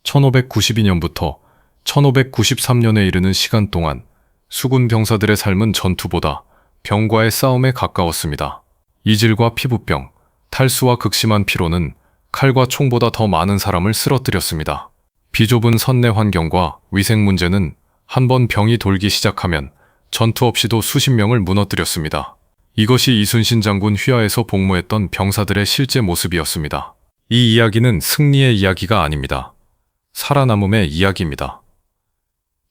1592년부터 1593년에 이르는 시간 동안 수군 병사들의 삶은 전투보다 병과의 싸움에 가까웠습니다. 이질과 피부병, 탈수와 극심한 피로는 칼과 총보다 더 많은 사람을 쓰러뜨렸습니다. 비좁은 선내 환경과 위생 문제는 한번 병이 돌기 시작하면 전투 없이도 수십 명을 무너뜨렸습니다. 이것이 이순신 장군 휘하에서 복무했던 병사들의 실제 모습이었습니다. 이 이야기는 승리의 이야기가 아닙니다. 살아남음의 이야기입니다.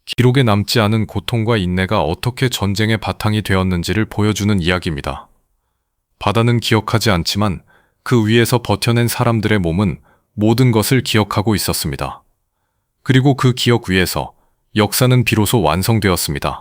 기록에 남지 않은 고통과 인내가 어떻게 전쟁의 바탕이 되었는지를 보여주는 이야기입니다. 바다는 기억하지 않지만 그 위에서 버텨낸 사람들의 몸은 모든 것을 기억하고 있었습니다. 그리고 그 기억 위에서 역사는 비로소 완성되었습니다.